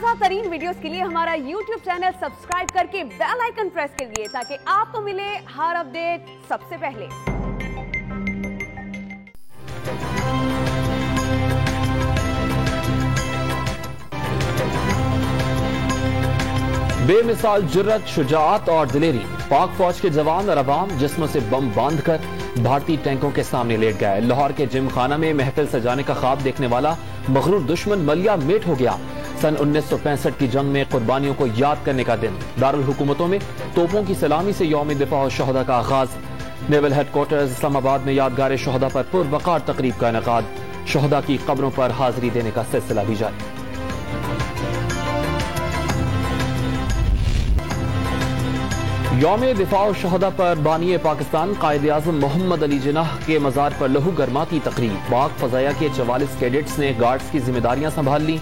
ताज़ा तरीन वीडियोस के लिए हमारा यूट्यूब चैनल सब्सक्राइब करके बेल आइकन प्रेस करिए ताकि आपको मिले हर अपडेट सबसे पहले। बेमिसाल जुर्रत, शुजाअत और दिलेरी, पाक फौज के जवान और अवाम जिस्मों से बम बांधकर भारतीय टैंकों के सामने लेट गए। लाहौर के जिम खाना में महफिल सजाने का ख्वाब देखने वाला मगरूर दुश्मन मलिया मेट हो गया। सन 1965 की जंग में कुर्बानियों को याद करने का दिन। दारुल हुकूमतों में तोपों की सलामी से यौम दिफा और शहदा का आगाज। नेवल हेडक्वार्टर्स इस्लामाबाद में यादगार शहदा पर पुरवकार तकरीब का इनेकाद। शहदा की कब्रों पर हाजिरी देने का सिलसिला भी जारी। यौम दिफा और शहदा पर बानी पाकिस्तान कायद आज़म मोहम्मद अली जिन्नाह के मज़ार पर लहू गरमाती तकरीब। पाक फजाया के 44 कैडेट्स ने गार्ड्स की जिम्मेदारियां संभाल ली।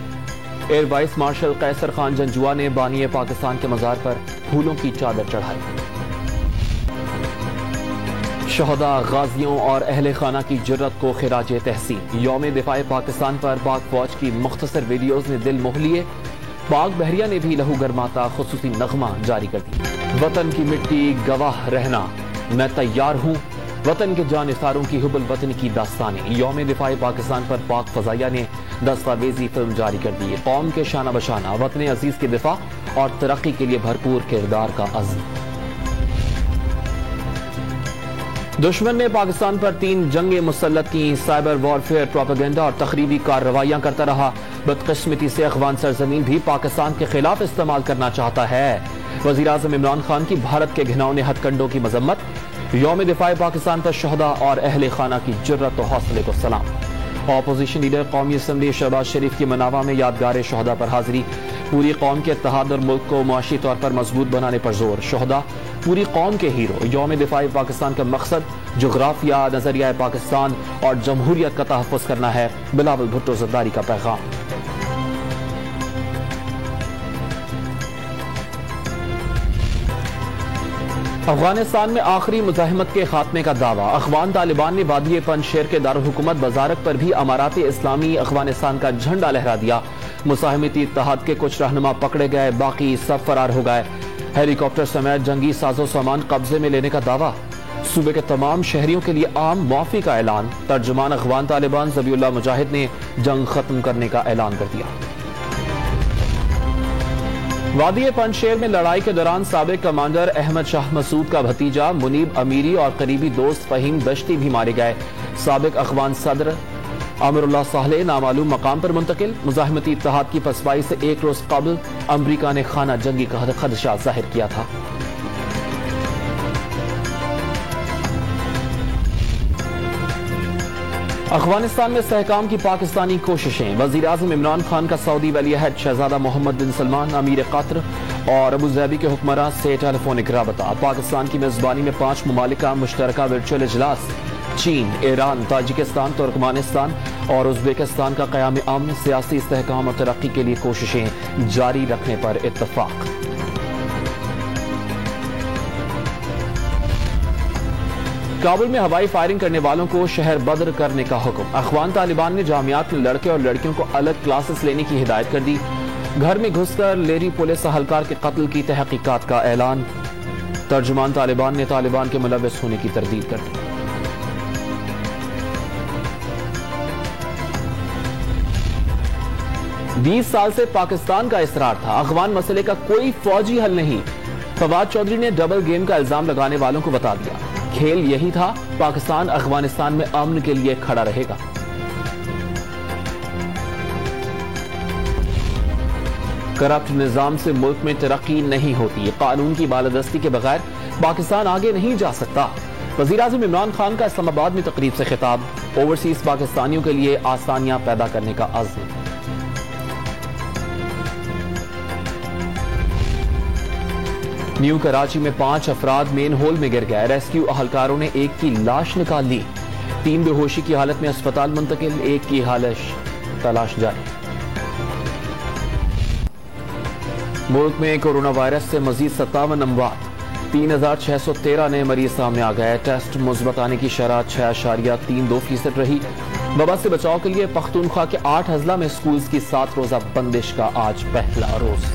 एयर वाइस मार्शल कैसर खान जंजुआ ने बानी पाकिस्तान के मज़ार पर फूलों की चादर चढ़ाई। शहदा, गाजियों और अहले खाना की जुर्रत को खिराज तहसीन। यौम दिफा पाकिस्तान पर पाक फौज की मुख्तसर वीडियोज ने दिल मोह लिए। पाक बहरिया ने भी लहू गरमाता खुसूसी नगमा जारी कर दी। वतन की मिट्टी गवाह रहना, मैं तैयार हूँ। वतन के जानिसारों की हुब्बुल वतन की दास्तानें। यौम दिफा पाकिस्तान पर पाक फजाइया ने दस्तावेजी फिल्म जारी कर दी। कौम के शाना बशाना, वतन अजीज के दिफा और तरक्की के लिए भरपूर किरदार का अज़्म। दुश्मन ने पाकिस्तान पर 3 जंगे मुसल्लत की। साइबर वॉरफेयर, प्रोपेगेंडा और तखरीबी कार्रवाइयां करता रहा। बदकिस्मती से अफगान सरजमीन भी पाकिस्तान के खिलाफ इस्तेमाल करना चाहता है। वज़ीर आज़म इमरान खान की भारत के घिनौने हथकंडों की मजम्मत। यौम दिफा पाकिस्तान पर शहदा और अहले खाना की जुर्रत और हौसले को सलाम। ऑपोजिशन लीडर कौमी असम्बली शहबाज शरीफ की मनावा में यादगार शहदा पर हाजिरी। पूरी कौम के इत्तेहाद और मुल्क को मुआशी तौर पर मजबूत बनाने पर जोर। शहदा पूरी कौम के हीरो। यौम दिफा पाकिस्तान का मकसद जोग्राफिया, नजरिया पाकिस्तान और जमहूरियत का तहफ़्फ़ुज़ करना है। बिलावल भुट्टो ज़रदारी का पैगाम। अफगानिस्तान में आखिरी मुजाहिमत के खात्मे का दावा। अफगान तालिबान ने वादी पंजशेर के दारुल हुकूमत बजारक पर भी अमारात इस्लामी अफगानिस्तान का झंडा लहरा दिया। मुसाहिमती इत्तेहाद के कुछ रहनुमा पकड़े गए, बाकी सब फरार हो गए। हेलीकॉप्टर समेत जंगी साजो सामान कब्जे में लेने का दावा। सूबे के तमाम शहरियों के लिए आम मुआफी का ऐलान। तर्जुमान अफगान तालिबान ज़बीउल्लाह मुजाहिद ने जंग खत्म करने का ऐलान कर दिया। वादी पंजशेर में लड़ाई के दौरान साबिक कमांडर अहमद शाह मसूद का भतीजा मुनीब अमीरी और करीबी दोस्त फहीम दश्ती भी मारे गए। साबिक अफगान सदर अमरुल्लाह सालेह नामालूम मकाम पर मुंतकिल। मुजाहिमती इत्तेहाद की पसपाई से एक रोज कबल अमरीका ने खाना जंगी का खदशा जाहिर किया था। अफगानिस्तान में सहकाम की पाकिस्तानी कोशिशें। वजीर आज़म इमरान खान का सऊदी वलीअहद शहजादा मोहम्मद बिन सलमान, अमीर कतर और अबू धाबी के हुक्मरान से टेलीफोनिक राबता। पाकिस्तान की मेजबानी में 5 मुमालिक का मुश्तरका वर्चुअल इजलास। चीन, ईरान, ताजिकिस्तान, तुर्कमानिस्तान और उज़्बेकिस्तान का क़याम अमन, सियासी इस्तेहकाम और तरक्की के लिए कोशिशें जारी रखने पर इत्तफाक। काबुल में हवाई फायरिंग करने वालों को शहर बदर करने का हुक्म। अफगान तालिबान ने जामियात में लड़के और लड़कियों को अलग क्लासेस लेने की हिदायत कर दी। घर में घुसकर लेरी पुलिस अहलकार के कत्ल की तहकीकात का ऐलान। तर्जुमान तालिबान ने तालिबान के मुलव्वस होने की तरदीद कर दी। बीस साल से पाकिस्तान का इसरार था अफगान मसले का कोई फौजी हल नहीं। फवाद चौधरी ने डबल गेम का इल्जाम लगाने वालों को बता दिया, खेल यही था, पाकिस्तान अफगानिस्तान में अमन के लिए खड़ा रहेगा। करप्ट निजाम से मुल्क में तरक्की नहीं होती। कानून की बालादस्ती के बगैर पाकिस्तान आगे नहीं जा सकता। वज़ीर आज़म इमरान खान का इस्लामाबाद में तकरीब से खिताब। ओवरसीज पाकिस्तानियों के लिए आसानियां पैदा करने का अज़्म। न्यू कराची में 5 अफराद मेन होल में गिर गए। रेस्क्यू अहलकारों ने एक की लाश निकाल ली। 3 बेहोशी की हालत में अस्पताल मुंतकिल, एक की हालत तलाश जारी। मुल्क में कोरोना वायरस से मजीद 57 अमवात। 3613 नए मरीज सामने आ गए। टेस्ट मुस्बत आने की शरह 6.32% रही। वबा से बचाव के लिए पख्तूनख्वा के 8 अजला में स्कूल्स की 7 रोजा बंदिश का आज पहला रोज।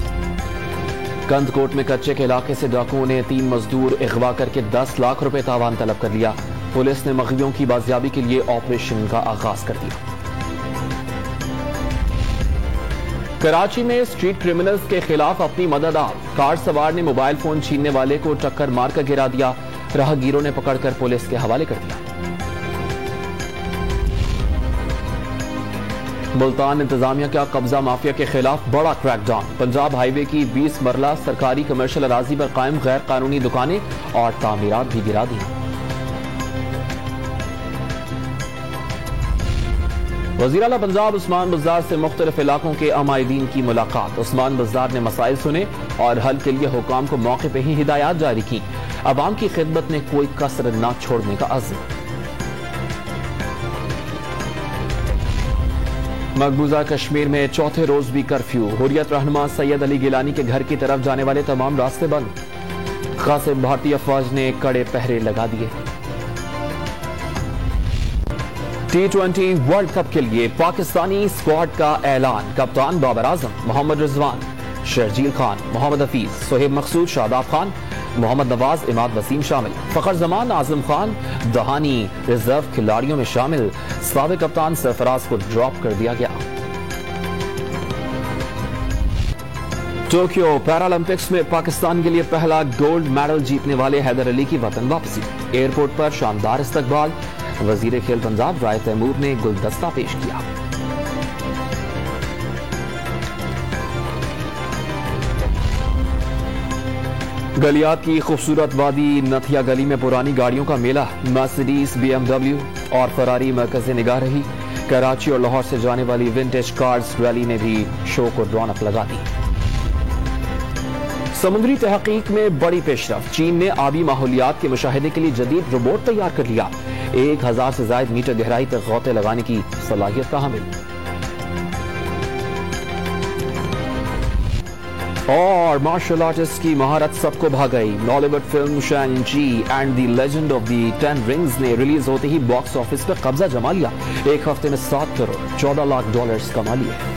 कंदकोट में कच्चे के इलाके से डाकुओं ने 3 मजदूर अगवा करके 10 लाख रुपए तावान तलब कर लिया। पुलिस ने मगवियों की बाजियाबी के लिए ऑपरेशन का आगाज कर दिया। कराची में स्ट्रीट क्रिमिनल्स के खिलाफ अपनी मदद आप, कार सवार ने मोबाइल फोन छीनने वाले को टक्कर मारकर गिरा दिया। राहगीरों ने पकड़कर पुलिस के हवाले कर दिया। मुल्तान इंतजामिया का कब्जा माफिया के खिलाफ बड़ा क्रैकडाउन। पंजाब हाईवे की 20 मरला सरकारी कमर्शियल अराजी पर कायम गैर कानूनी दुकानें और तामीरात भी गिरा दी। वज़ीर आला पंजाब उस्मान बुज़दार से मुख्तलिफ इलाकों के अमायदीन की मुलाकात। उस्मान बुज़दार ने मसाइल सुने और हल के लिए हुकाम को मौके पर ही हिदायत जारी की। अवाम की खिदमत में कोई कसर न छोड़ने का अज़्म। मकबूजा कश्मीर में चौथे रोज भी कर्फ्यू। हुर्रियत रहनुमा सैयद अली गिलानी के घर की तरफ जाने वाले तमाम रास्ते बंद। खासे भारतीय फौज ने कड़े पहरे लगा दिए। T20 वर्ल्ड कप के लिए पाकिस्तानी स्क्वाड का ऐलान। कप्तान बाबर आजम, मोहम्मद रिजवान, शर्जील खान, मोहम्मद हफीज, सोहेब मकसूद, शादाब खान, मोहम्मद नवाज, इमाद वसीम शामिल। फखर जमान, आजम खान, दहानी रिजर्व खिलाड़ियों में शामिल। साबिक कप्तान सरफराज को ड्रॉप कर दिया गया। टोक्यो पैरालंपिक्स में पाकिस्तान के लिए पहला गोल्ड मेडल जीतने वाले हैदर अली की वतन वापसी। एयरपोर्ट पर शानदार इस्तकबाल। वजीर खेल पंजाब राय तैमूर ने गुलदस्ता पेश किया। गलियात की खूबसूरत वादी नथिया गली में पुरानी गाड़ियों का मेला। मर्सिडीज, BMW और फरारी मरकज़े निगाह रही। कराची और लाहौर से जाने वाली विंटेज कार्स रैली ने भी शो को रौनक लगा दी। समुद्री तहकीक में बड़ी पेशरफ। चीन ने आबी माहौलियात के मुशाहिदे के लिए जदीद रोबोट तैयार कर लिया। 1000 से ज्यादा मीटर गहराई तक गौते लगाने की सलाहियत का हामिल। और मार्शल आर्टिस्ट की महारत सबको भा गई। Bollywood film शैंग-ची and the legend of the 10 rings ने रिलीज होते ही बॉक्स ऑफिस पर कब्जा जमा लिया। एक हफ्ते में $7 करोड़ $14 लाख कमा लिए।